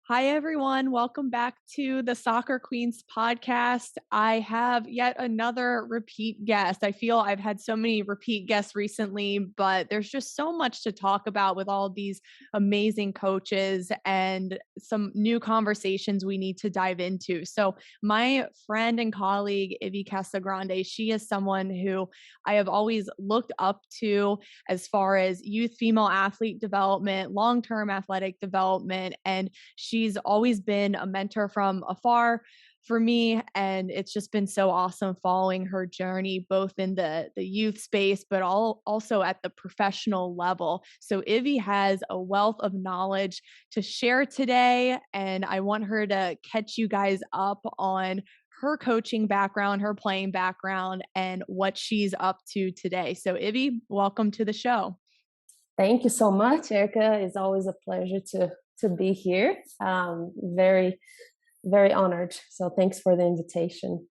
Hi, everyone. Welcome back to the Soccer Queens podcast. I have yet another repeat guest. I feel I've had so many repeat guests recently, but there's just so much to talk about with all these amazing coaches and some new conversations we need to dive into. So, my friend and colleague, Ivi Casagrande, she is someone who I have always looked up to as far as youth female athlete development, long term athletic development, and she's always been a mentor from afar for me, and it's just been so awesome following her journey both in the youth space but also at the professional level. So Ivy has a wealth of knowledge to share today, and I want her to catch you guys up on her coaching background, her playing background, and what she's up to today. So Ivy, welcome to the show. Thank you so much, Erica. It's always a pleasure to be here. Very, very honored. So thanks for the invitation.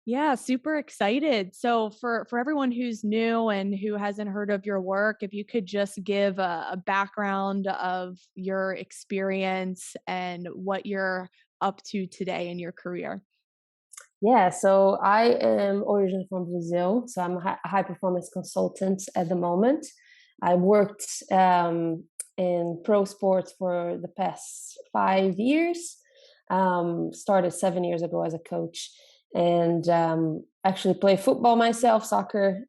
Yeah, super excited. So for everyone who's new and who hasn't heard of your work, if you could just give a background of your experience and what you're up to today in your career. Yeah, so I am originally from Brazil. So I'm a high performance consultant at the moment. I worked in pro sports for the past 5 years. Started 7 years ago as a coach, and actually play football myself, soccer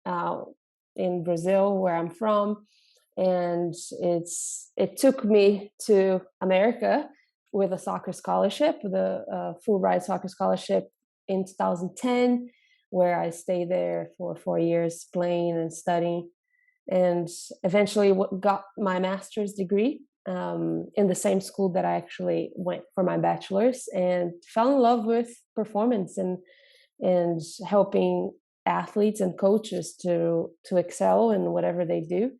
in Brazil, where I'm from. And it took me to America with a soccer scholarship, the full ride soccer scholarship in 2010, where I stayed there for 4 years playing and studying, and eventually got my master's degree in the same school that I actually went for my bachelor's, and fell in love with performance and helping athletes and coaches to excel in whatever they do.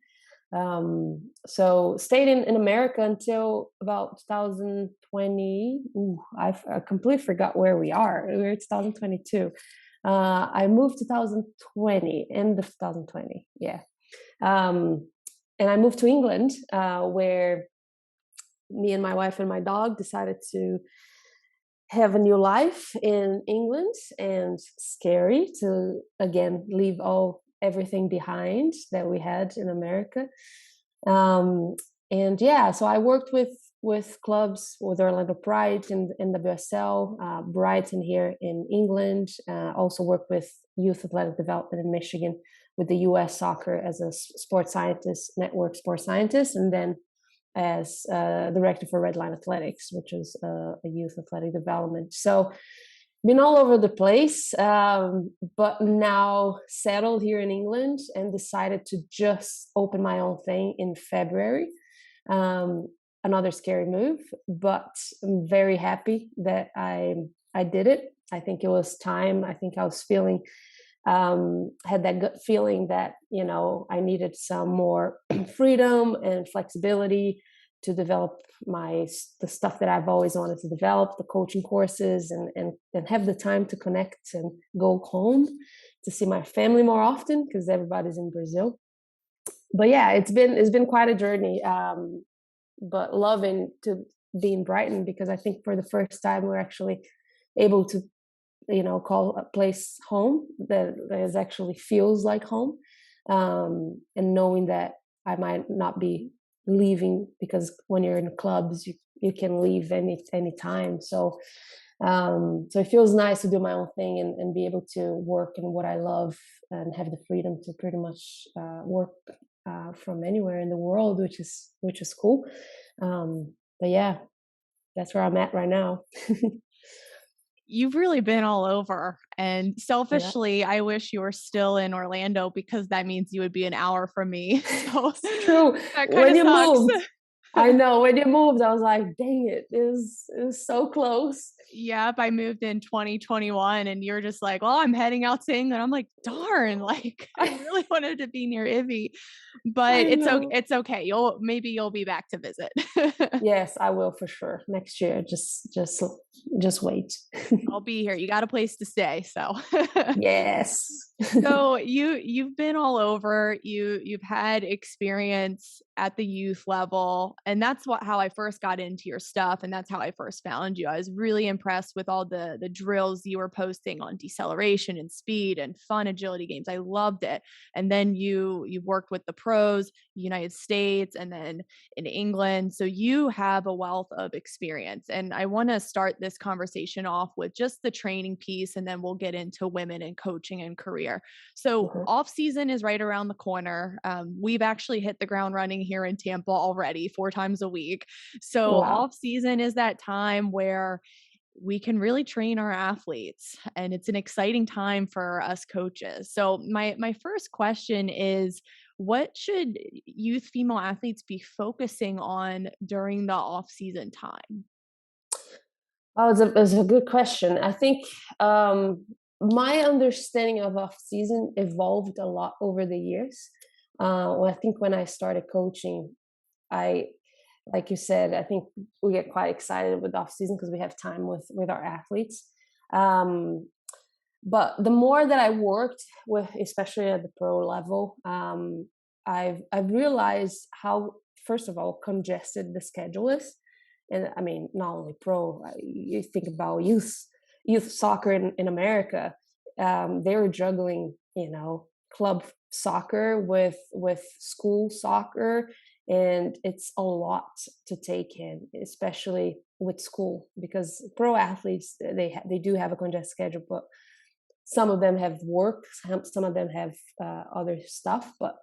So stayed in America until about 2020. I completely forgot where we are. We're 2022. I moved 2020, end of 2020. Yeah. And I moved to England, where me and my wife and my dog decided to have a new life in England, and scary to again leave everything behind that we had in America. Um, and yeah, so I worked with clubs, with Orlando Pride and NWSL, Brighton here in England. Also worked with youth athletic development in Michigan with the US soccer as a sports scientist, network sports scientist, and then as director for Redline Athletics, which is a youth athletic development. So been all over the place, but now settled here in England and decided to just open my own thing in February. Another scary move, but I'm very happy that I did it. I think it was time. I think I was feeling had that gut feeling that I needed some more freedom and flexibility to develop the stuff that I've always wanted to develop, the coaching courses, and have the time to connect and go home to see my family more often, because everybody's in Brazil. But yeah, it's been quite a journey. But loving to be in Brighton, because I think for the first time we're actually able to call a place home that is actually feels like home, and knowing that I might not be leaving, because when you're in clubs you can leave any time. So so it feels nice to do my own thing and be able to work in what I love, and have the freedom to pretty much work from anywhere in the world, which is cool. But yeah, that's where I'm at right now. You've really been all over. And Yeah. selfishly, I wish you were still in Orlando because that means you would be an hour from me. So It's true. that kind When of you sucks. moved, I know when you moved, I was like, dang it, it was so close. Yep, I moved in 2021 and you're just like, "Well, I'm heading out to England." I'm like, "Darn, like I really wanted to be near Ivy." But I know. it's okay. You'll be back to visit. Yes, I will for sure next year. Just wait. I'll be here. You got a place to stay, so Yes. So you've been all over. You've had experience at the youth level, and that's what how I first got into your stuff, and that's how I first found you. I was really impressed with all the drills you were posting on deceleration and speed and fun agility games. I loved it. And then you worked with the pros, United States, and then in England. So you have a wealth of experience. And I want to start this conversation off with just the training piece, and then we'll get into women and coaching and career. So Mhm. off season is right around the corner. We've actually hit the ground running here in Tampa already 4 times a week. So Wow. off season is that time where we can really train our athletes, and it's an exciting time for us coaches. So my first question is, what should youth female athletes be focusing on during the off season time? Oh, it's a good question. I think my understanding of off season evolved a lot over the years. Well, I think when I started coaching, I, like you said, I think we get quite excited with off season because we have time with our athletes. Um, but the more that I worked with, especially at the pro level, I've realized how, first of all, congested the schedule is. And I mean, not only pro, you think about youth soccer in America. They were juggling, club soccer with school soccer, and it's a lot to take in, especially with school, because pro athletes they do have a congested schedule, but some of them have work, some of them have other stuff, but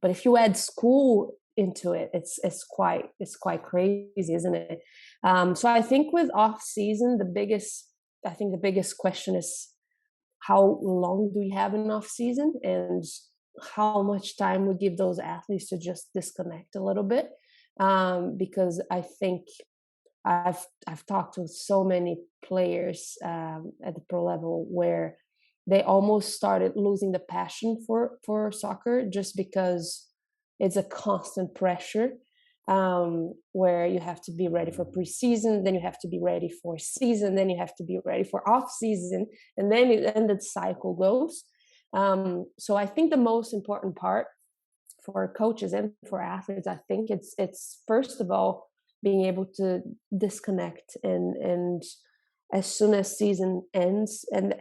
if you add school into it, it's quite crazy, isn't it? So I think with off season, the biggest question is how long do we have in off season, and how much time we give those athletes to just disconnect a little bit. Because I think I've talked to so many players at the pro level where they almost started losing the passion for soccer just because it's a constant pressure, where you have to be ready for preseason, then you have to be ready for season, then you have to be ready for off season, and then the cycle goes. So I think the most important part for coaches and for athletes, I think it's first of all being able to disconnect, and as soon as season ends, and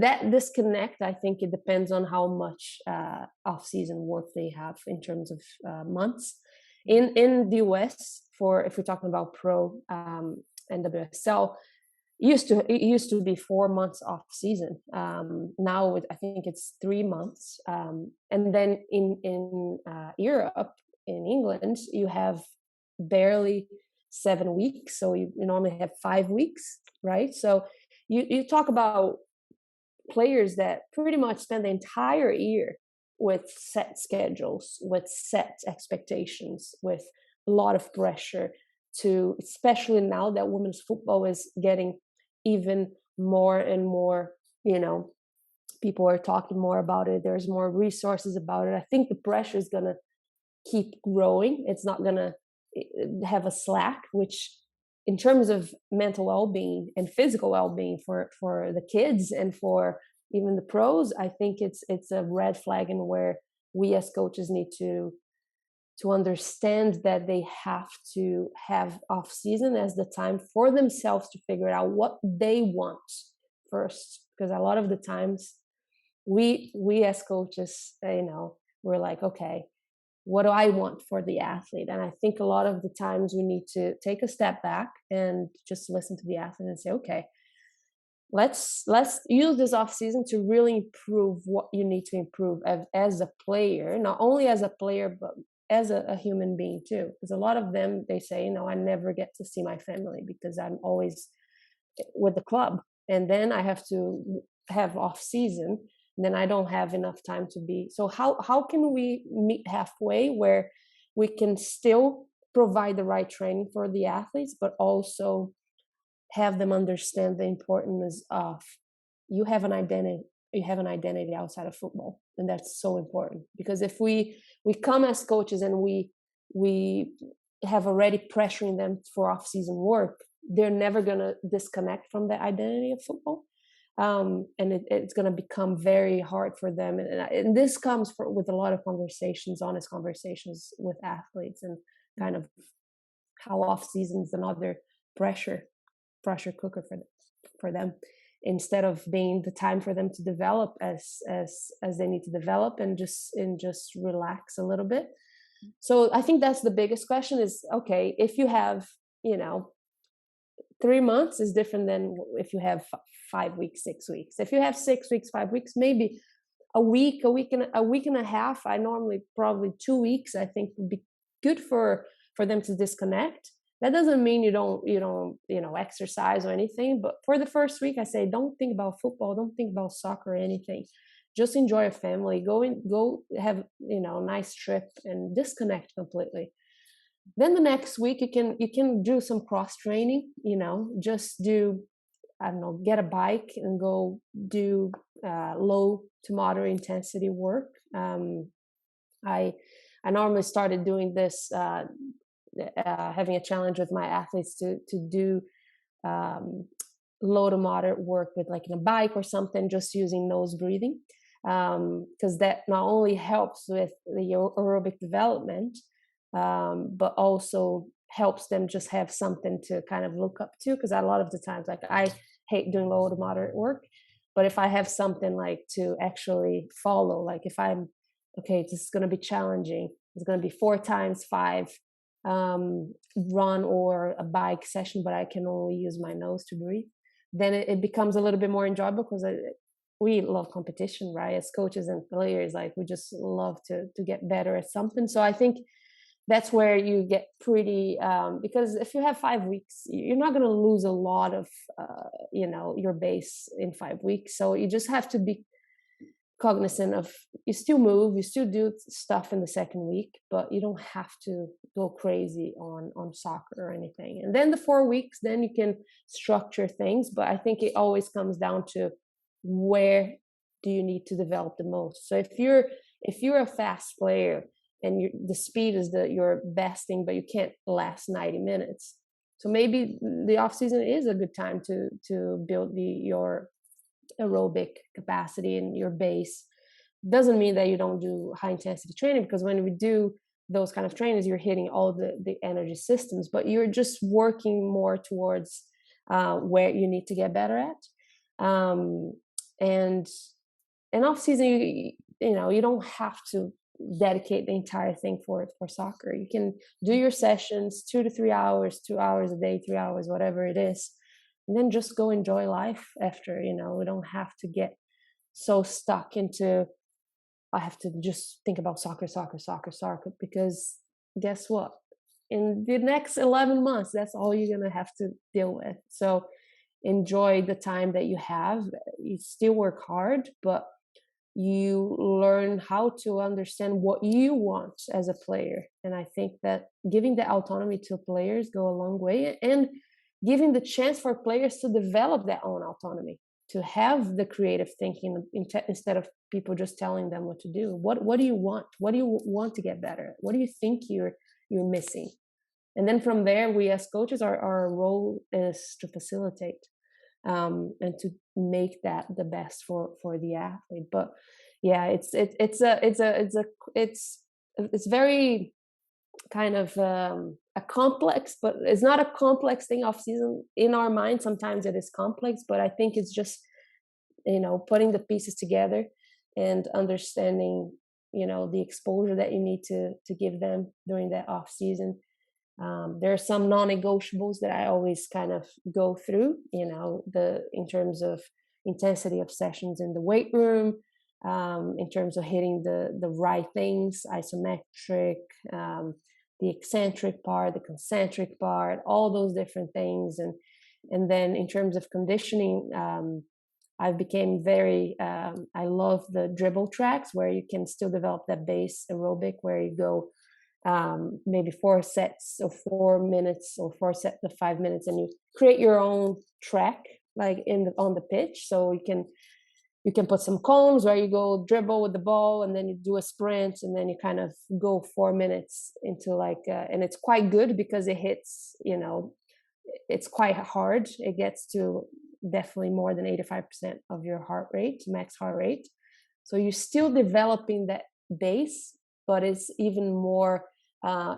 that disconnect, I think it depends on how much off season work they have in terms of months. In the US, for if we're talking about pro NWSL, it used to be 4 months off season. Now I think it's 3 months, and then in Europe, in England, you have barely 7 weeks. So you normally have 5 weeks, right? So you talk about players that pretty much spend the entire year with set schedules, with set expectations, with a lot of pressure to, especially now that women's football is getting even more and more, people are talking more about it. There's more resources about it. I think the pressure is going to keep growing. It's not going to have a slack, which in terms of mental well-being and physical well-being for the kids and for even the pros, I think it's a red flag, and where we as coaches need to understand that they have to have off season as the time for themselves to figure out what they want first, because a lot of the times we as coaches, we're like, okay, what do I want for the athlete? And I think a lot of the times we need to take a step back and just listen to the athlete and say, okay, let's use this off season to really improve what you need to improve as a player, not only as a player, but as a human being too. Because a lot of them, they say, I never get to see my family because I'm always with the club, and then I have to have off season, and then I don't have enough time to be. So how can we meet halfway where we can still provide the right training for the athletes, but also have them understand the importance of you have an identity. You have an identity outside of football, and that's so important, because if we come as coaches and we have already pressuring them for off-season work, they're never going to disconnect from the identity of football. And it's going to become very hard for them. And this comes with a lot of conversations, honest conversations with athletes, and kind of how off season is another pressure cooker for them, instead of being the time for them to develop as they need to develop, and just relax a little bit. So I think that's the biggest question is, okay, if you have, 3 months is different than if you have 5 weeks, 6 weeks. If you have 6 weeks, 5 weeks, maybe a week and a half. I normally probably 2 weeks, I think, would be good for them to disconnect. That doesn't mean you don't exercise or anything, but for the first week, I say, don't think about football, don't think about soccer or anything. Just enjoy your family, go have, a nice trip and disconnect completely. Then the next week you can do some cross training, just do, I don't know, get a bike and go do low to moderate intensity work. I normally started doing this, having a challenge with my athletes to do low to moderate work with like a bike or something, just using nose breathing, because that not only helps with the aerobic development, but also helps them just have something to kind of look up to. Because a lot of the times, like, I hate doing low to moderate work, but if I have something like to actually follow, like if I'm, okay, this is going to be challenging, it's going to be 4 times 5 run or a bike session, but I can only use my nose to breathe, then it becomes a little bit more enjoyable, because we love competition, right? As coaches and players, like, we just love to get better at something. So I think that's where you get pretty, because if you have 5 weeks, you're not going to lose a lot of, your base in 5 weeks. So you just have to be cognizant of, you still move, you still do stuff in the second week, but you don't have to go crazy on soccer or anything. And then the 4 weeks, then you can structure things. But I think it always comes down to, where do you need to develop the most? So if you're a fast player and the speed is your best thing, but you can't last 90 minutes. So maybe the off season is a good time to build your aerobic capacity and your base. Doesn't mean that you don't do high intensity training, because when we do those kind of trainings, you're hitting all the energy systems, but you're just working more towards where you need to get better at. And off season, you don't have to dedicate the entire thing for soccer. You can do your sessions 2 to 3 hours, 2 hours a day, 3 hours, whatever it is, and then just go enjoy life after. We don't have to get so stuck into, I have to just think about soccer, because guess what? In the next 11 months, that's all you're going to have to deal with. So enjoy the time that you have. You still work hard, but you learn how to understand what you want as a player. And I think that giving the autonomy to players go a long way, and giving the chance for players to develop their own autonomy, to have the creative thinking instead of people just telling them what to do. What do you want? What do you want to get better at? What do you think you're missing? And then from there, we as coaches, our role is to facilitate, and to make that the best for the athlete. But yeah, it's very kind of a complex, but it's not a complex thing off season in our mind. Sometimes it is complex, but I think it's just putting the pieces together and understanding the exposure that you need to give them during that off season. There are some non-negotiables that I always kind of go through, in terms of intensity of sessions in the weight room, in terms of hitting the right things, isometric, the eccentric part, the concentric part, all those different things. And then in terms of conditioning, I've became very, I love the dribble tracks, where you can still develop that base aerobic, where you go maybe 4 sets of 4 minutes or 4 sets of 5 minutes, and you create your own track like on the pitch. So you can put some cones where you go dribble with the ball, and then you do a sprint, and then you kind of go 4 minutes into like, and it's quite good because it hits, it's quite hard. It gets to definitely more than 85% of your heart rate, max heart rate. So you're still developing that base, but it's even more,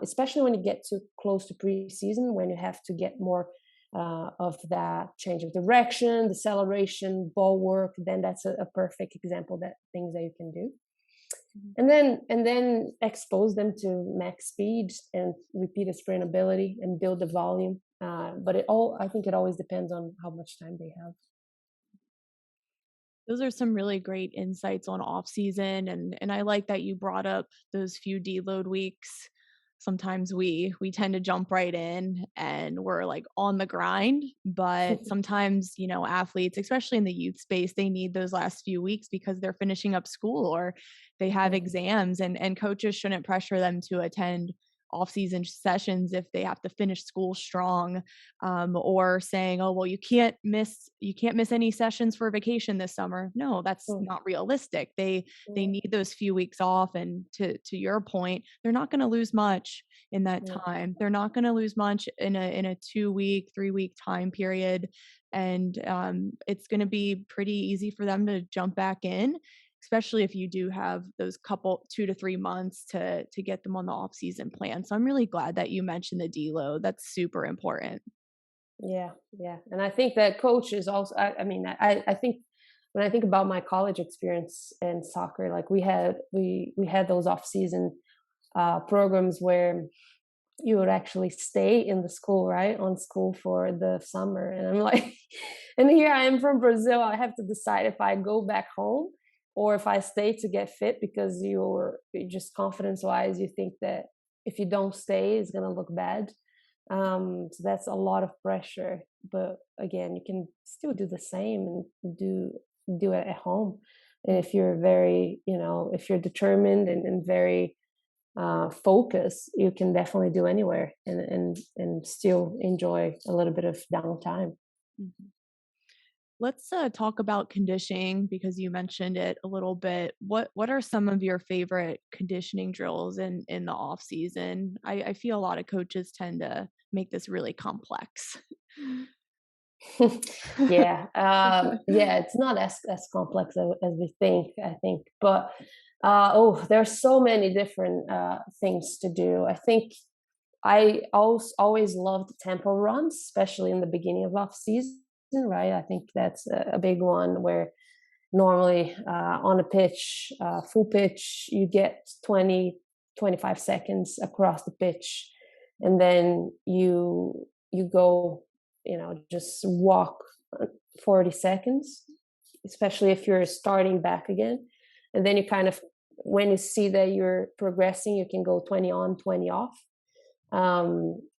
especially when you get too close to preseason, when you have to get more of that change of direction, deceleration, ball work, then that's a perfect example that things that you can do. And then expose them to max speed and repeated sprint ability and build the volume. But I think it always depends on how much time they have. Those are some really great insights on off season, and I like that you brought up those few deload weeks. Sometimes we tend to jump right in and we're like on the grind, but sometimes, athletes, especially in the youth space, they need those last few weeks because they're finishing up school or they have exams, and coaches shouldn't pressure them to attend off-season sessions if they have to finish school strong, or saying, oh well, you can't miss any sessions for vacation this summer. No, that's not realistic. They need those few weeks off, and to your point, they're not going to lose much in that time. They're not going to lose much in a 2-week 3-week time period, and it's going to be pretty easy for them to jump back in, especially if you do have those couple 2 to 3 months to get them on the off season plan. So I'm really glad that you mentioned the deload. That's super important. Yeah. And I think that coaches also, I think when I think about my college experience in soccer, like we had those off season programs where you would actually stay in the school, right? On school for the summer. And I'm like, and here I am from Brazil. I have to decide if I go back home or if I stay to get fit, because you're just confidence wise, you think that if you don't stay, it's going to look bad. So that's a lot of pressure. But again, you can still do the same and do it at home. And if you're very, if you're determined and very focused, you can definitely do anywhere and still enjoy a little bit of downtime. Mm-hmm. Let's talk about conditioning, because you mentioned it a little bit. What are some of your favorite conditioning drills in the off season? I feel a lot of coaches tend to make this really complex. It's not as complex as we think, I think, but there's so many different things to do. I think I always loved tempo runs, especially in the beginning of off season, right? I think that's a big one where normally on a pitch, full pitch, you get 20-25 seconds across the pitch, and then you go, just walk 40 seconds, especially if you're starting back again. And then you kind of, when you see that you're progressing, you can go 20 on, 20 off.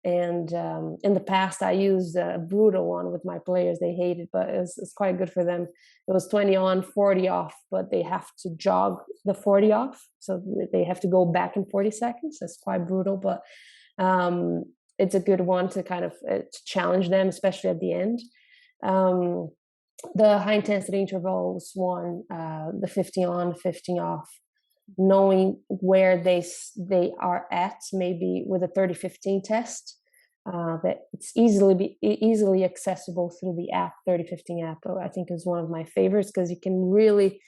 In the past, I used a brutal one with my players. They hate it, but it's quite good for them. It was 20 on, 40 off, but they have to jog the 40 off. So they have to go back in 40 seconds. It's quite brutal, but it's a good one to kind of to challenge them, especially at the end. The high intensity intervals one, the 50 on, 50 off, knowing where they are at, maybe with a 30-15 test, that it's easily accessible through the app. 30-15 app, I think, is one of my favorites, because you can really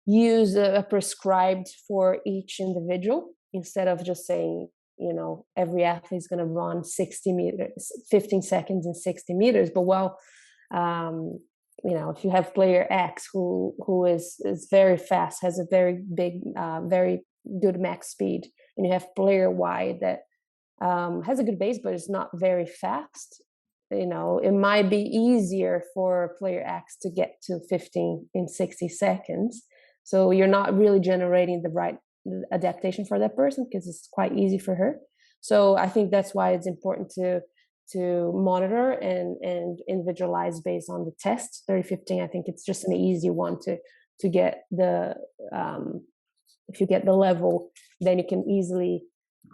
use a prescribed for each individual, instead of just saying, every athlete is going to run 60 meters, 15 seconds and 60 meters. But if you have player X who is very fast, has a very big, very good max speed, and you have player Y that has a good base but is not very fast, it might be easier for player X to get to 15 in 60 seconds. So you're not really generating the right adaptation for that person, because it's quite easy for her. So I think that's why it's important to monitor and individualize based on the test. 30-15, I think it's just an easy one to get the if you get the level, then you can easily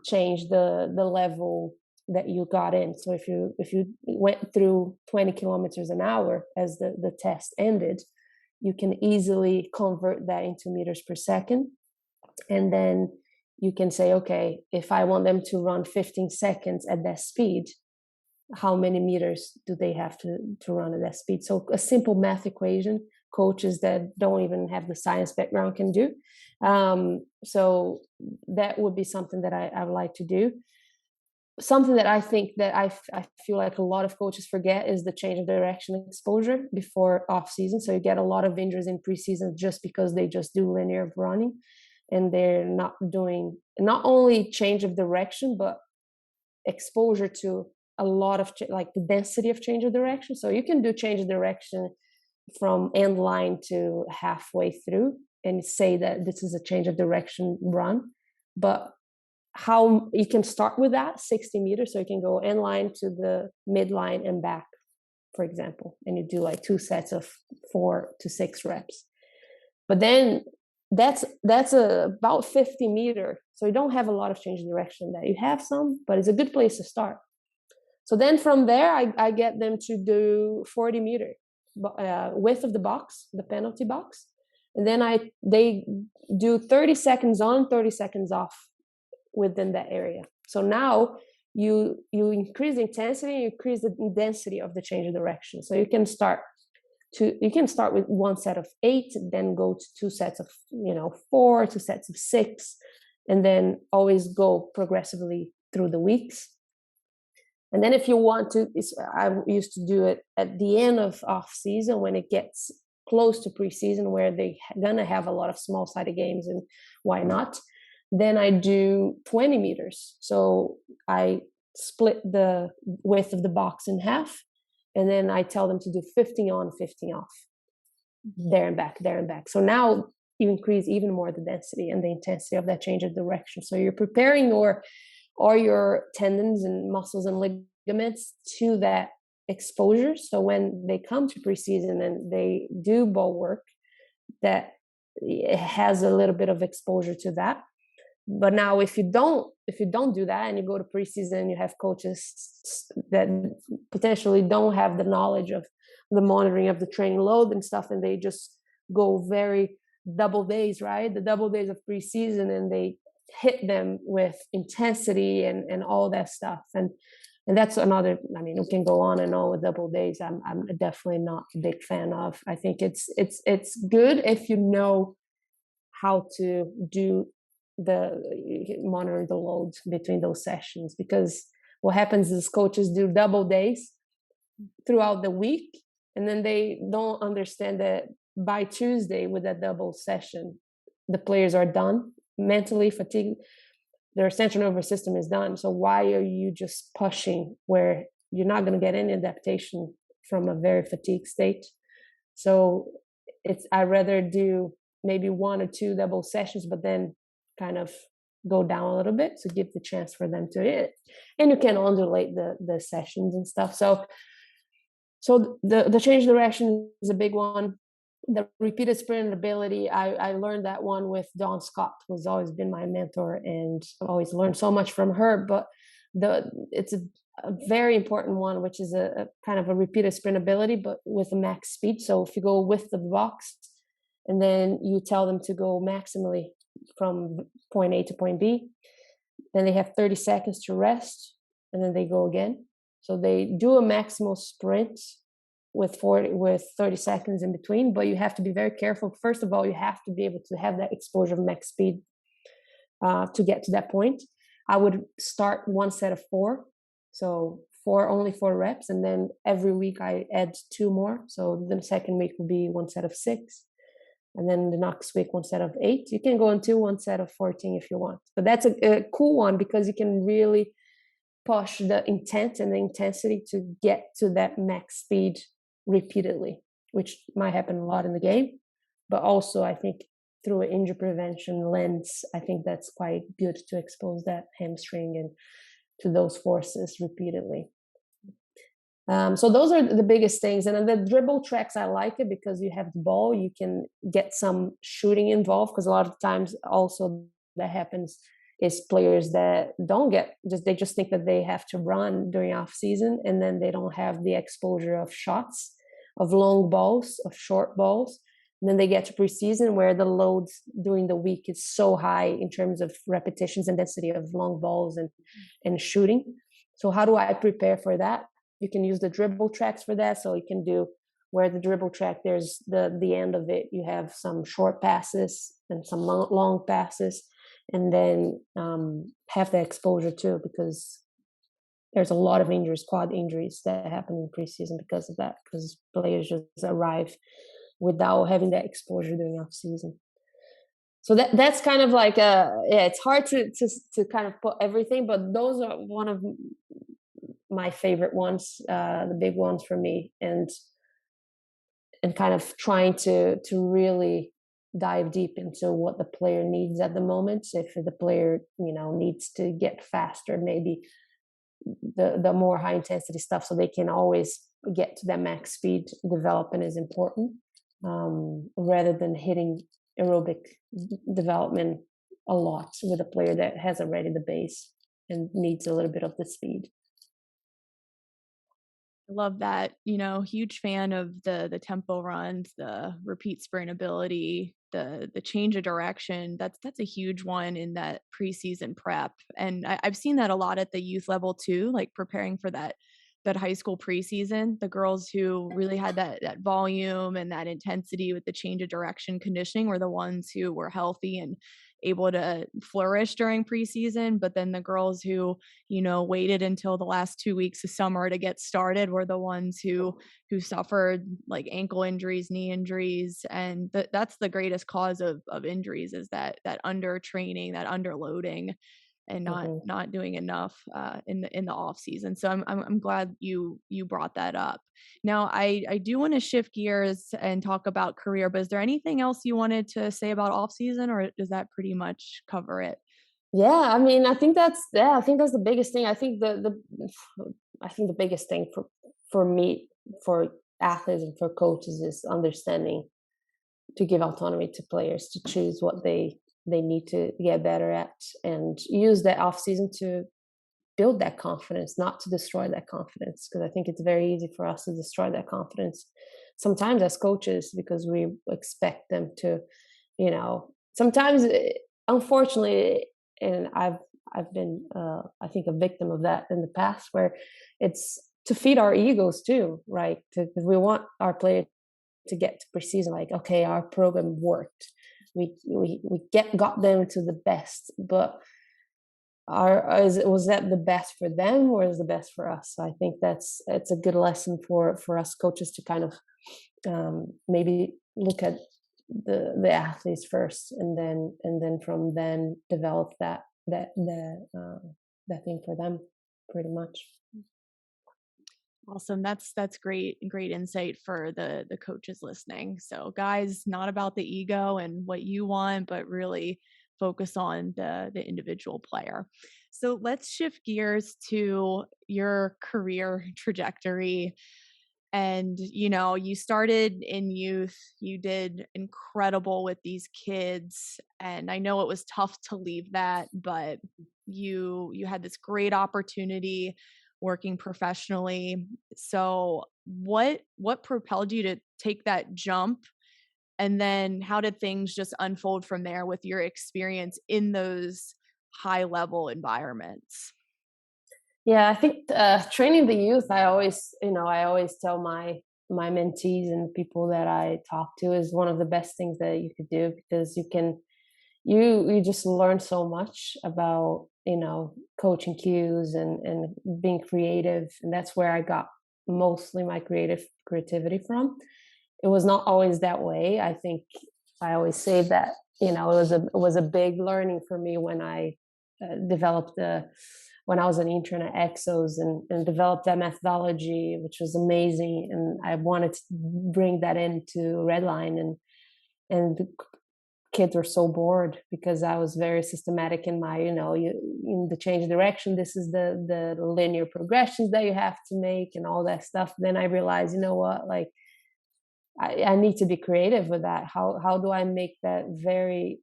change the level that you got in. So if you went through 20 kilometers an hour as the test ended, you can easily convert that into meters per second. And then you can say, okay, if I want them to run 15 seconds at that speed, how many meters do they have to run at that speed? So a simple math equation, coaches that don't even have the science background can do. So that would be something that I would like to do. Something that I think that I feel like a lot of coaches forget is the change of direction exposure before off season. So you get a lot of injuries in preseason just because they just do linear running, and they're not doing not only change of direction, but exposure to a lot of like the density of change of direction. So you can do change of direction from end line to halfway through and say that this is a change of direction run, but how you can start with that 60 meters, so you can go end line to the midline and back, for example, and you do like 2 sets of 4 to 6 reps. But then that's about 50 meters, so you don't have a lot of change of direction there. You have some, but it's a good place to start. So then from there I get them to do 40 meters width of the box, the penalty box, and then they do 30 seconds on, 30 seconds off within that area. So now you increase the intensity, you increase the density of the change of direction. So you can start with 1 set of 8, then go to 2 sets of 4, 2 sets of 6, and then always go progressively through the weeks. And then if you want to, I used to do it at the end of off season when it gets close to preseason, where they're gonna have a lot of small-sided games, and why not? Then I do 20 meters. So I split the width of the box in half, and then I tell them to do 50 on, 50 off, there and back, there and back. So now you increase even more the density and the intensity of that change of direction. So you're preparing all your tendons and muscles and ligaments to that exposure. So when they come to preseason and they do ball work, that it has a little bit of exposure to that. But now if you don't do that and you go to preseason, you have coaches that potentially don't have the knowledge of the monitoring of the training load and stuff, and they just go very double days, right? The double days of preseason, and they hit them with intensity and all that stuff. And that's another, I mean, we can go on and on with double days. I'm definitely not a big fan of. I think it's good if you know how to do monitor the load between those sessions, because what happens is coaches do double days throughout the week, and then they don't understand that by Tuesday with that double session, the players are done, mentally fatigued, their central nervous system is done. So why are you just pushing where you're not going to get any adaptation from a very fatigued state? So I rather do maybe 1 or 2 double sessions, but then kind of go down a little bit to give the chance for them to hit. And you can undulate the sessions and stuff. So the change direction is a big one. The repeated sprint ability, I learned that one with Dawn Scott, who's always been my mentor, and I've always learned so much from her. But it's a very important one, which is a kind of a repeated sprint ability, but with a max speed. So if you go with the box, and then you tell them to go maximally from point A to point B, then they have 30 seconds to rest, and then they go again. So they do a maximal sprint with 30 seconds in between, but you have to be very careful. First of all, you have to be able to have that exposure of max speed to get to that point. I would start 1 set of 4, so only 4 reps, and then every week I add 2 more. So the second week will be 1 set of 6, and then the next week 1 set of 8. You can go into 1 set of 14 if you want, but that's a cool one because you can really push the intent and the intensity to get to that max speed repeatedly, which might happen a lot in the game, but also I think through an injury prevention lens, I think that's quite good to expose that hamstring and to those forces repeatedly. So those are the biggest things. And then the dribble tracks, I like it because you have the ball, you can get some shooting involved, because a lot of times also that happens is players that don't get they just think that they have to run during off season, and then they don't have the exposure of shots, of long balls, of short balls. And then they get to preseason where the load during the week is so high in terms of repetitions and density of long balls and shooting. So how do I prepare for that? You can use the dribble tracks for that. So you can do where the dribble track, there's the end of it, you have some short passes and some long passes, and then have the exposure too, because there's a lot of injuries, quad injuries that happen in preseason because of that, because players just arrive without having that exposure during off season. So that's kind of like it's hard to kind of put everything, but those are one of my favorite ones, the big ones for me, and kind of trying to really dive deep into what the player needs at the moment. If the player, needs to get faster, maybe the more high intensity stuff so they can always get to that max speed development is important, rather than hitting aerobic development a lot with a player that has already the base and needs a little bit of the speed. Love that. Huge fan of the tempo runs, the repeat sprint ability, the change of direction. That's a huge one in that preseason prep. And I've seen that a lot at the youth level too, like preparing for that high school preseason. The girls who really had that volume and that intensity with the change of direction conditioning were the ones who were healthy and able to flourish during preseason. But then the girls who, waited until the last 2 weeks of summer to get started were the ones who suffered like ankle injuries, knee injuries. And that's the greatest cause of injuries, is that under training, that underloading, and Mm-hmm. not doing enough in the off season. So I'm glad you brought that up. Now I do want to shift gears and talk about career, but is there anything else you wanted to say about off season, or does that pretty much cover it? Yeah, I mean, I think that's the biggest thing. I think I think the biggest thing for me, for athletes and for coaches, is understanding to give autonomy to players to choose what they need to get better at, and use that off season to build that confidence, not to destroy that confidence. Because I think it's very easy for us to destroy that confidence sometimes as coaches, because we expect them to, sometimes, unfortunately, and I've been I think a victim of that in the past, where it's to feed our egos too, right? Because we want our players to get to preseason like, okay, our program worked, we got them to the best, but was that the best for them, or is the best for us? So I think it's a good lesson for us coaches to kind of maybe look at the athletes first, and then from then develop that thing for them, pretty much. Awesome. That's great insight for the coaches listening. So guys, not about the ego and what you want, but really focus on the individual player. So let's shift gears to your career trajectory. And you started in youth, you did incredible with these kids, and I know it was tough to leave that, but you had this great opportunity working professionally. So what propelled you to take that jump, and then how did things just unfold from there with your experience in those high level environments? Yeah, I think training the youth, I always tell my mentees and people that I talk to, is one of the best things that you could do, because you just learn so much about, coaching cues and being creative, and that's where I got mostly my creativity from. It was not always that way. I think I always say that, it was a big learning for me when I developed when I was an intern at Exos, and developed that methodology, which was amazing. And I wanted to bring that into Redline, and the kids were so bored because I was very systematic in my, in the change direction. This is the linear progressions that you have to make and all that stuff. Then I realized, you know what, like, I need to be creative with that. How do I make that very,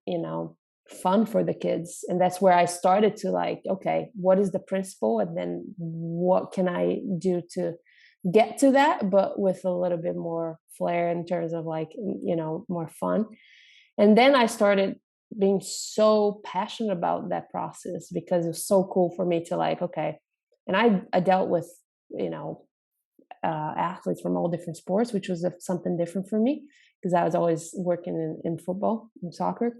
fun for the kids. And that's where I started to like, okay, what is the principle? And then what can I do to get to that, but with a little bit more flair in terms of like, more fun. And then I started being so passionate about that process because it was so cool for me to like, okay. And I dealt with, you know, athletes from all different sports, which was something different for me because I was always working in football and soccer.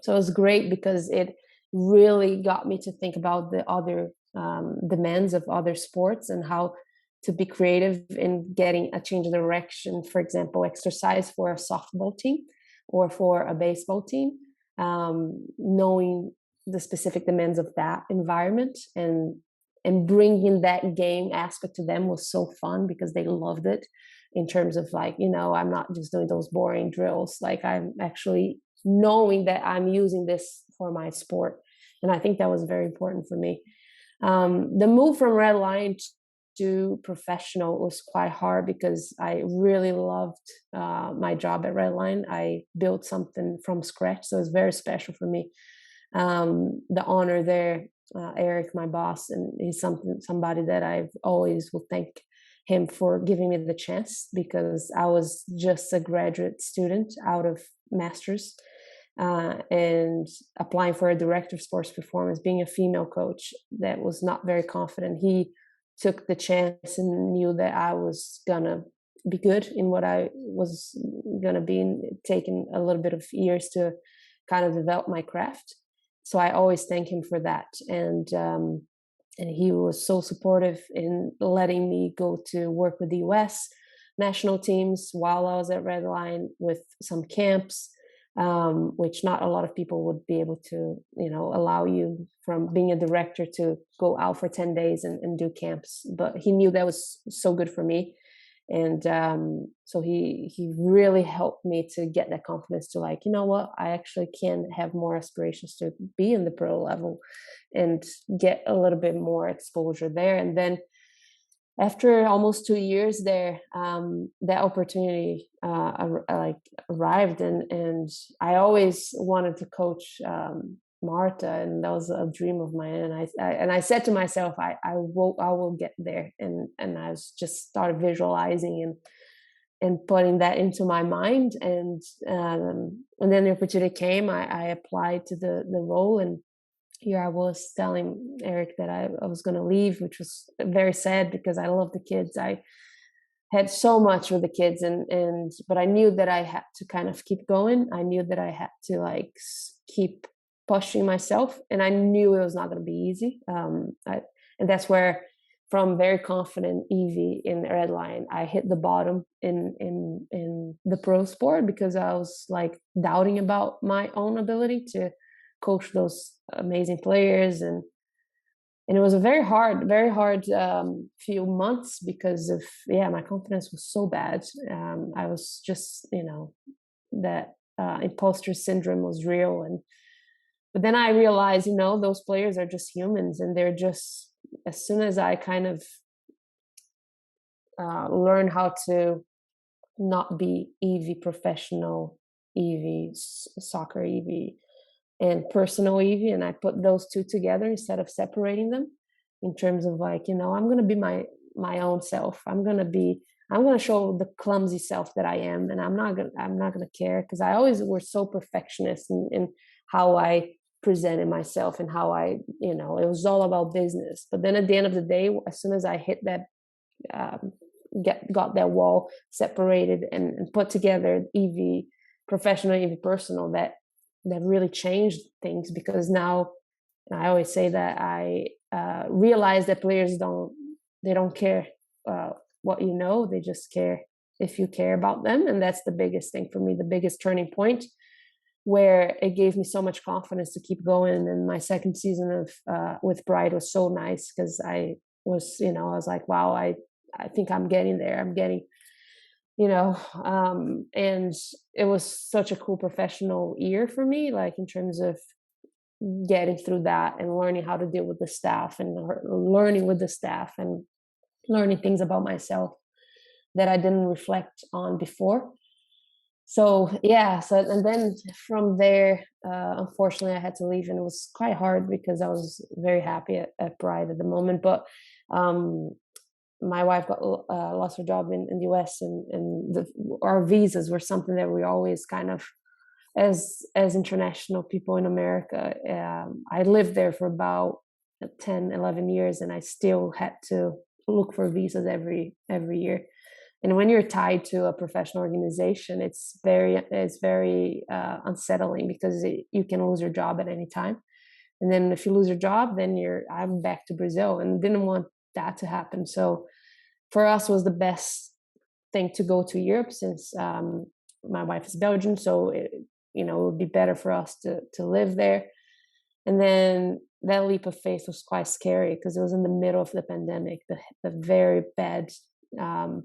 So it was great because it really got me to think about the other demands of other sports and how to be creative in getting a change of direction. For example, exercise for a softball team or for a baseball team, knowing the specific demands of that environment and bringing that game aspect to them was so fun because they loved it in terms of like, I'm not just doing those boring drills. Like I'm actually knowing that I'm using this for my sport. And I think that was very important for me. The move from Redline to professional was quite hard because I really loved my job at Redline. I built something from scratch, so it was very special for me. The honor there, Eric, my boss, and he's somebody that I've always will thank him for giving me the chance because I was just a graduate student out of master's and applying for a director of sports performance, being a female coach that was not very confident. He took the chance and knew that I was gonna be good in what I was gonna be in, taking a little bit of years to kind of develop my craft. So I always thank him for that. And he was so supportive in letting me go to work with the US national teams while I was at Redline with some camps, which not a lot of people would be able to, allow you from being a director to go out for 10 days and do camps. But he knew that was so good for me. And so he really helped me to get that confidence to like, you know what, I actually can have more aspirations to be in the pro level and get a little bit more exposure there. And then after almost 2 years there, that opportunity arrived, and I always wanted to coach Marta, and that was a dream of mine. And I said to myself, I will get there, and I was just started visualizing and putting that into my mind, and then the opportunity came. I applied to the role, and here I was telling Eric that I was going to leave, which was very sad because I love the kids. I had so much with the kids, but I knew that I had to kind of keep going. I knew that I had to like keep pushing myself, and I knew it was not going to be easy. And that's where, from very confident Ivi in Redline, I hit the bottom in the pro sport because I was like doubting about my own ability to coach those amazing players, and it was a very hard few months because of my confidence was so bad. I was just that imposter syndrome was real, but then I realized those players are just humans, and they're just, as soon as I kind of learn how to not be Ivi professional Ivi soccer Ivi and personal Ivi, and I put those two together instead of separating them in terms of like, I'm going to be my own self. I'm going to show the clumsy self that I am, and I'm not going to care, because I always were so perfectionist in how I presented myself and how I, it was all about business. But then at the end of the day, as soon as I hit that, got that wall separated and put together Ivi professional, Ivi personal, that really changed things, because now I always say that I realize that players don't care what they just care if you care about them. And that's the biggest thing for me, the biggest turning point, where it gave me so much confidence to keep going. And my second season of with Brighton was so nice, because I was like, wow, I think I'm getting there. I'm getting and it was such a cool professional year for me, like in terms of getting through that and learning how to deal with the staff, and learning with the staff, and learning things about myself that I didn't reflect on before. So yeah, so and then from there, unfortunately, I had to leave, and it was quite hard because I was very happy at Pride at the moment. But um, my wife got lost her job in the US, and our visas were something that we always kind of, as international people in America. I lived there for about 10, 11 years, and I still had to look for visas every year. And when you're tied to a professional organization, it's very unsettling because you can lose your job at any time. And then if you lose your job, then I'm back to Brazil, and didn't want that to happen. So for us was the best thing to go to Europe, since my wife is Belgian, so it would be better for us to live there. And then that leap of faith was quite scary because it was in the middle of the pandemic, the very bad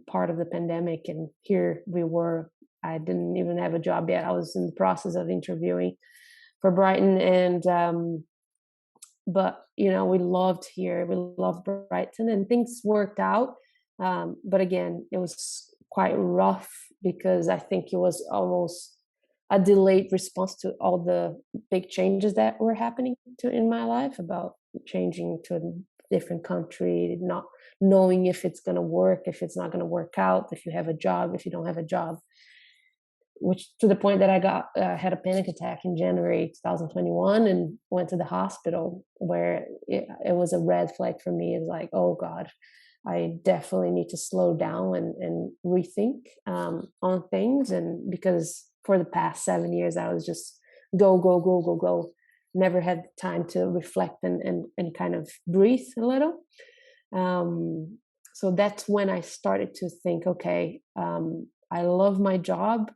part of the pandemic, and here we were. I didn't even have a job yet. I was in the process of interviewing for Brighton, and but we loved here. We loved Brighton, and things worked out. But again, it was quite rough because I think it was almost a delayed response to all the big changes that were happening in my life, about changing to a different country, not knowing if it's going to work, if it's not going to work out, if you have a job, if you don't have a job, which to the point that I got had a panic attack in January 2021 and went to the hospital, where it was a red flag for me. It's like, oh God, I definitely need to slow down and rethink on things. And because for the past 7 years, I was just go, go, go, go, go. Never had time to reflect and kind of breathe a little. So that's when I started to think, okay, I love my job,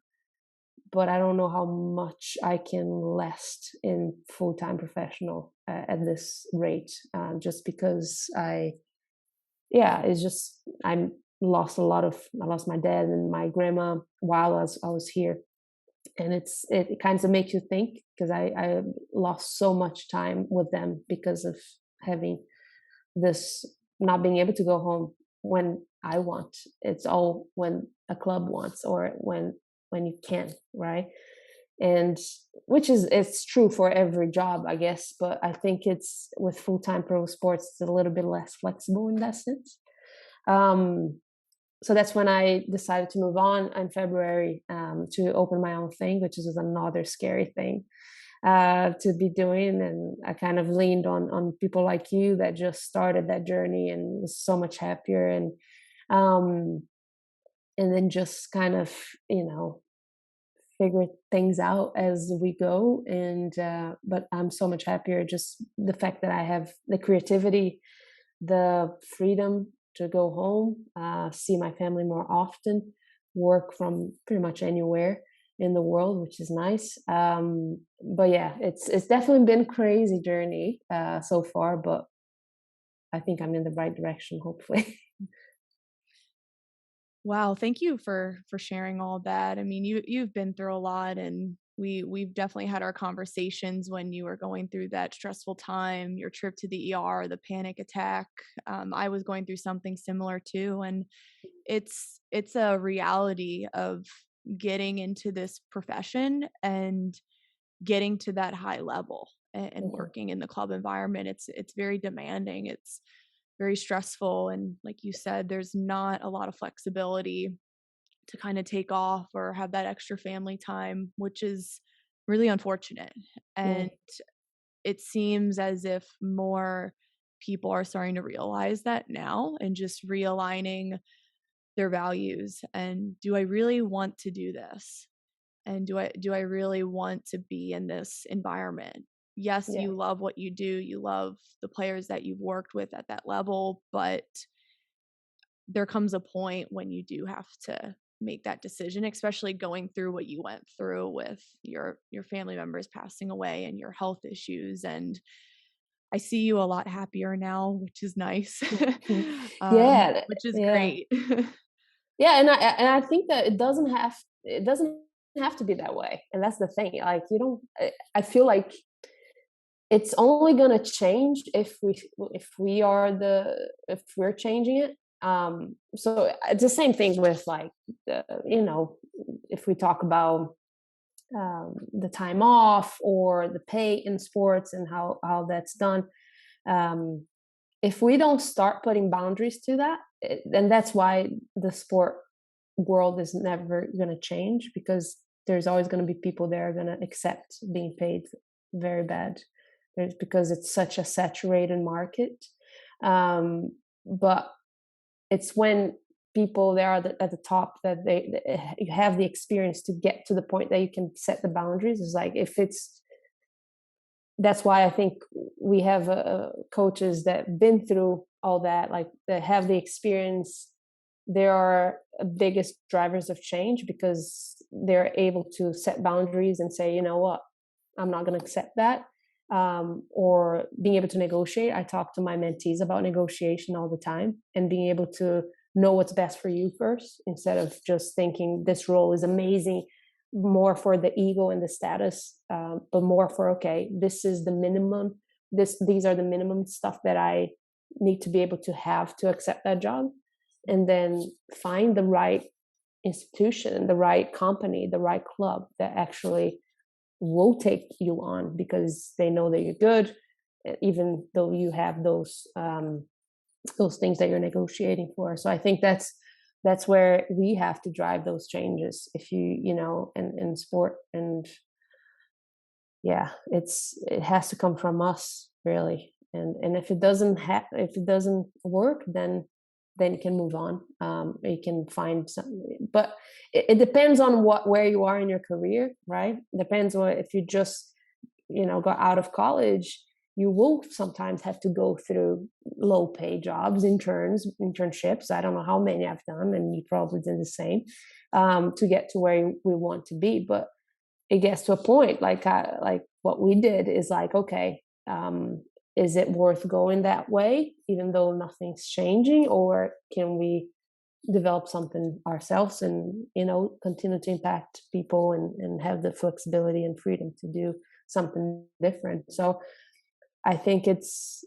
but I don't know how much I can last in full-time professional at this rate, just because it's just I lost I lost my dad and my grandma while I was here, and it kind of makes you think, because I lost so much time with them because of having this, not being able to go home when I want. It's all when a club wants, or when you can, right? And which is, it's true for every job, I guess, but I think it's with full-time pro sports, it's a little bit less flexible in that sense. So that's when I decided to move on in February, to open my own thing, which is another scary thing to be doing. And I kind of leaned on people like you that just started that journey and was so much happier, and then just kind of figure things out as we go. And but I'm so much happier, just the fact that I have the creativity, the freedom to go home, see my family more often, work from pretty much anywhere in the world, which is nice. But yeah, it's definitely been a crazy journey so far, but I think I'm in the right direction, hopefully. Wow, thank you for sharing all that. I mean, you've been through a lot, and we've definitely had our conversations when you were going through that stressful time, your trip to the ER, the panic attack. I was going through something similar too, and it's a reality of getting into this profession and getting to that high level and Mhm. working in the club environment. It's very demanding. It's very stressful, and like you said, there's not a lot of flexibility to kind of take off or have that extra family time, which is really unfortunate. Yeah, And it seems as if more people are starting to realize that now and just realigning their values. And do I really want to do this? And do I really want to be in this environment? Yes, yeah, you love what you do, you love the players that you've worked with at that level, but there comes a point when you do have to make that decision, especially going through what you went through with your family members passing away and your health issues. And I see you a lot happier now, which is nice. yeah, Which is yeah, great. yeah. And I think that it doesn't have to be that way, and that's the thing. Like, you don't. I feel like it's only gonna change if we're changing it. So it's the same thing with, like, the, if we talk about the time off or the pay in sports and how that's done, if we don't start putting boundaries to that, and that's why the sport world is never going to change, because there's always going to be people that are going to accept being paid very bad. Because it's such a saturated market. But it's when people there are at the top that you have the experience to get to the point that you can set the boundaries. It's like, if it's, that's why I think we have coaches that been through all that, like that have the experience. They are biggest drivers of change, because they're able to set boundaries and say, you know what, I'm not going to accept that. Or being able to negotiate. I talk to my mentees about negotiation all the time, and being able to know what's best for you first, instead of just thinking this role is amazing, more for the ego and the status, but more for, okay, this is the minimum. These are the minimum stuff that I need to be able to have to accept that job, and then find the right institution, the right company, the right club that actually will take you on, because they know that you're good, even though you have those things that you're negotiating for. So I think that's where we have to drive those changes, if you know, in sport. And yeah, it has to come from us, really. And if it doesn't work, then you can move on. You can find something, but it depends on where you are in your career, right? It depends on, if you just, you know, got out of college, you will sometimes have to go through low pay jobs, internships. I don't know how many I've done, and you probably did the same, to get to where we want to be. But it gets to a point, like what we did is like, okay, is it worth going that way, even though nothing's changing, or can we develop something ourselves and, you know, continue to impact people and have the flexibility and freedom to do something different? So I think it's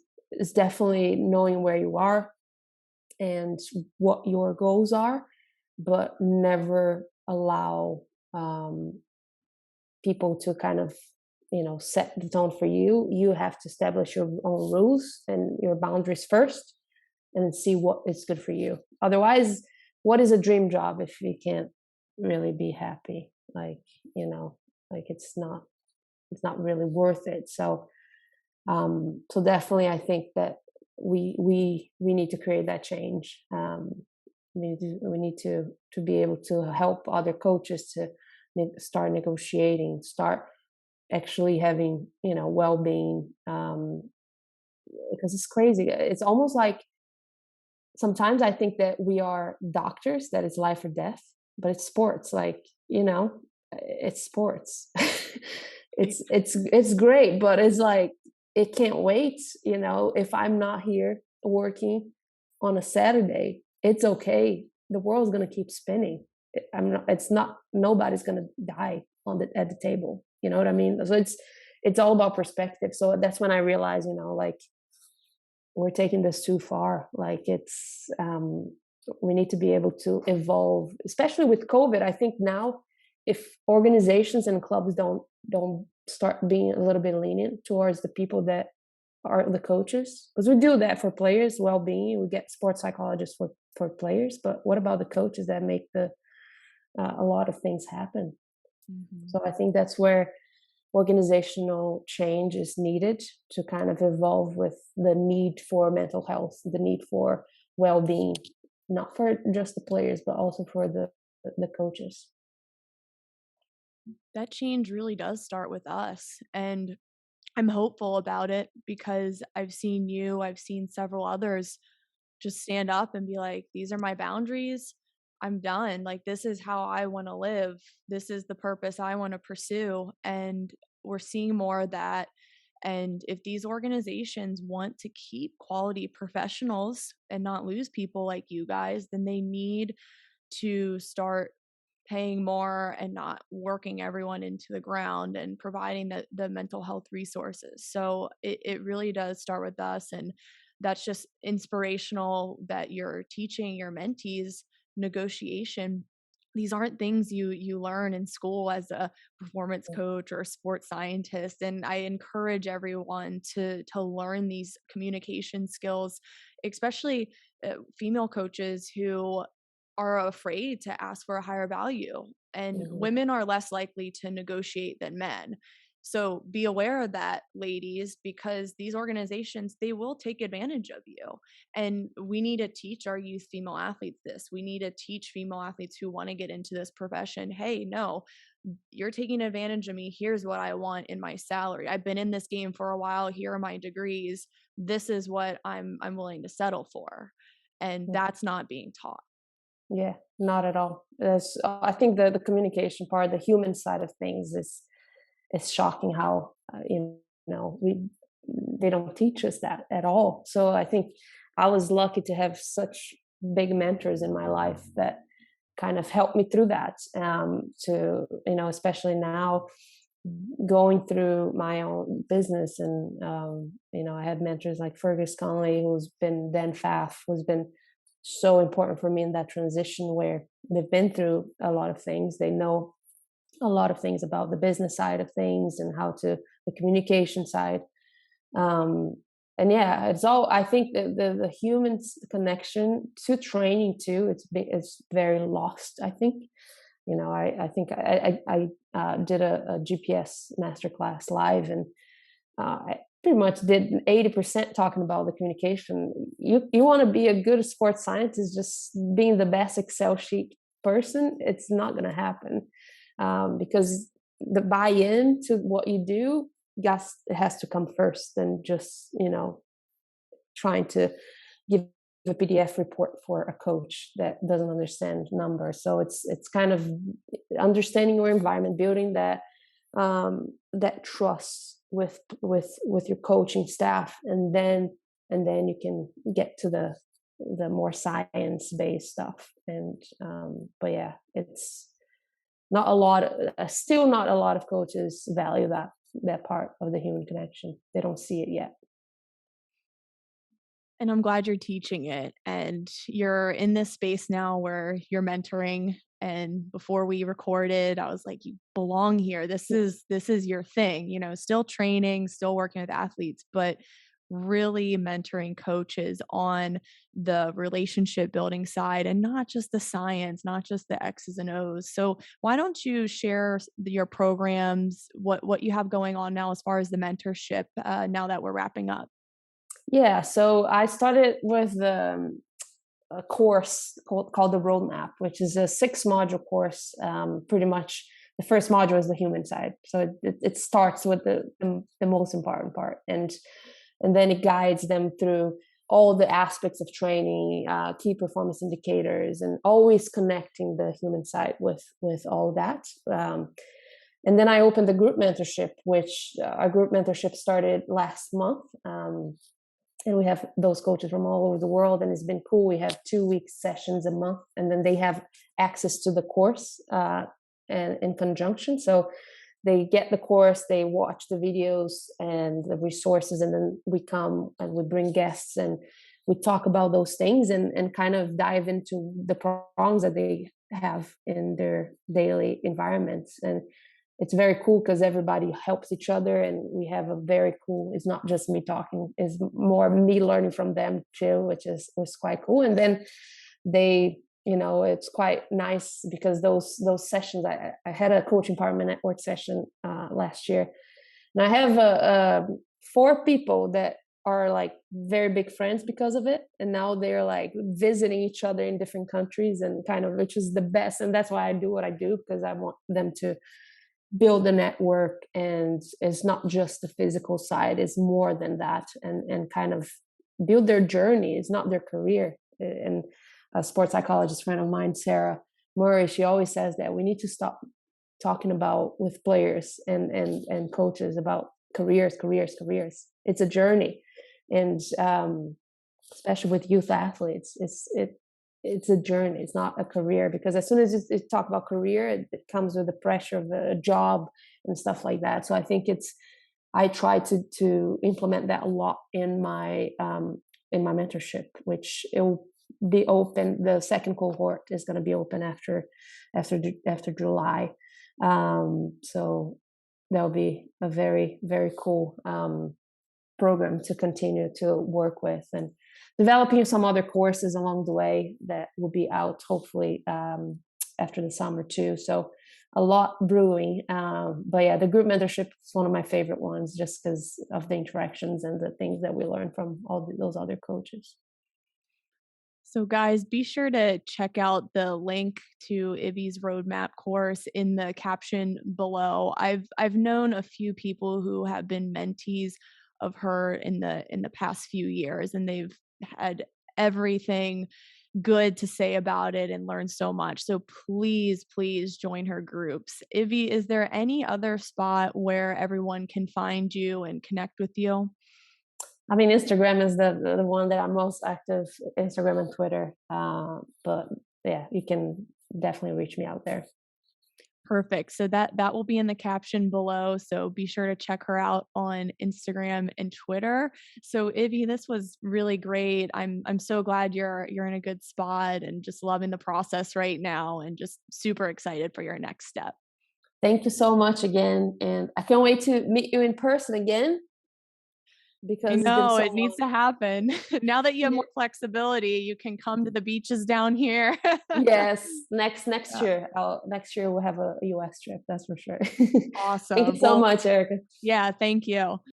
definitely knowing where you are and what your goals are, but never allow people to kind of, you know, set the tone for you. You have to establish your own rules and your boundaries first, and see what is good for you. Otherwise, what is a dream job if you can't really be happy? Like, you know, like it's not really worth it. So so definitely I think that we need to create that change. We need to be able to help other coaches to start negotiating, start actually having, you know, well-being, because it's crazy. It's almost like, sometimes I think that we are doctors, that it's life or death, but it's sports. Like, you know, it's sports. it's great, but it's like, it can't wait. You know, if I'm not here working on a Saturday, it's okay. The world's going to keep spinning. Nobody's going to die at the table. You know what I mean? So it's all about perspective. So that's when I realized, you know, like, we're taking this too far. Like, it's we need to be able to evolve, especially with COVID. I think now, if organizations and clubs don't start being a little bit lenient towards the people that are the coaches, because we do that for players' well-being, we get sports psychologists for players, but what about the coaches that make a lot of things happen? Mm-hmm. So I think that's where organizational change is needed, to kind of evolve with the need for mental health, the need for well-being, not for just the players, but also for the coaches. That change really does start with us, and I'm hopeful about it, because I've seen several others just stand up and be like, these are my boundaries. I'm done. Like, this is how I want to live. This is the purpose I want to pursue. And we're seeing more of that. And if these organizations want to keep quality professionals and not lose people like you guys, then they need to start paying more and not working everyone into the ground, and providing the mental health resources. So it really does start with us. And that's just inspirational that you're teaching your mentees negotiation, these aren't things you learn in school as a performance coach or a sports scientist. And I encourage everyone to learn these communication skills, especially female coaches who are afraid to ask for a higher value, and Mhm. women are less likely to negotiate than men. So be aware of that, ladies, because these organizations, they will take advantage of you. And we need to teach our youth female athletes this. We need to teach female athletes who want to get into this profession, hey, no, you're taking advantage of me. Here's what I want in my salary. I've been in this game for a while. Here are my degrees. This is what I'm willing to settle for. And Mm. that's not being taught. Yeah, not at all. I think the communication part, the human side of things, is shocking. How we they don't teach us that at all. So I think I was lucky to have such big mentors in my life that kind of helped me through that. To especially now going through my own business, and I had mentors like Fergus Conley, who's been Dan Pfaff, who's been so important for me in that transition, where they've been through a lot of things. They know a lot of things about the business side of things and how to the communication side. um, and yeah, it's all, I think the human connection to training too, it's very lost, I think. I think I did a GPS masterclass live, and I pretty much did 80% talking about the communication. You want to be a good sports scientist, just being the best Excel sheet person, it's not going to happen, because the buy-in to what you do, yes, it has to come first than just trying to give a PDF report for a coach that doesn't understand numbers. So it's kind of understanding your environment, building that trust with your coaching staff, and then you can get to the more science based stuff. And but yeah, it's not a lot. Still, not a lot of coaches value that part of the human connection. They don't see it yet. And I'm glad you're teaching it, and you're in this space now where you're mentoring. And before we recorded, I was like, you belong here. This is your thing, still training, still working with athletes, but really mentoring coaches on the relationship building side, and not just the science, not just the X's and O's. So why don't you share your programs, what you have going on now as far as the mentorship, now that we're wrapping up? Yeah, so I started with a course called the Roadmap, which is a 6-module course. Pretty much, the first module is the human side, so it starts with the most important part, and then it guides them through all the aspects of training, key performance indicators, and always connecting the human side with all that. And then I opened the group mentorship, which our group mentorship started last month. And we have those coaches from all over the world, and it's been cool. We have 2-week sessions a month, and then they have access to the course, and in conjunction. So they get the course, they watch the videos and the resources, and then we come and we bring guests and we talk about those things, and kind of dive into the problems that they have in their daily environments. And it's very cool because everybody helps each other, and we have a very cool, it's not just me talking, it's more me learning from them too, which was quite cool. And then they, it's quite nice because those sessions, I had a coaching empowerment network session last year, and I have 4 people that are like very big friends because of it, and now they're like visiting each other in different countries, and kind of, which is the best. And that's why I do what I do, because I want them to build a network, and it's not just the physical side, it's more than that, and kind of build their journey. It's not their career. And a sports psychologist friend of mine, Sarah Murray, she always says that we need to stop talking about with players and coaches about careers. It's a journey. And especially with youth athletes, it's a journey. It's not a career, because as soon as you talk about career, it comes with the pressure of a job and stuff like that. So I think I try to implement that a lot in my mentorship, which be open. The second cohort is going to be open after July. So that'll be a very, very cool program to continue to work with, and developing some other courses along the way that will be out hopefully after the summer too. So a lot brewing. But yeah, the group mentorship is one of my favorite ones just because of the interactions and the things that we learn from all those other coaches. So guys, be sure to check out the link to Ivi's roadmap course in the caption below. I've known a few people who have been mentees of her in the past few years, and they've had everything good to say about it and learn so much. So please join her groups. Ivi, is there any other spot where everyone can find you and connect with you? I mean, Instagram is the one that I'm most active, Instagram and Twitter. But yeah, you can definitely reach me out there. Perfect. So that will be in the caption below. So be sure to check her out on Instagram and Twitter. So Ivi, this was really great. I'm so glad you're in a good spot and just loving the process right now and just super excited for your next step. Thank you so much again. And I can't wait to meet you in person again I because it's been know so it needs long. to happen. Now that you have more flexibility, you can come to the beaches down here. Yes, next Yeah, year. Next year we'll have a US trip, that's for sure. Thank you awesome. so Well, much, Erica. yeah, thank you.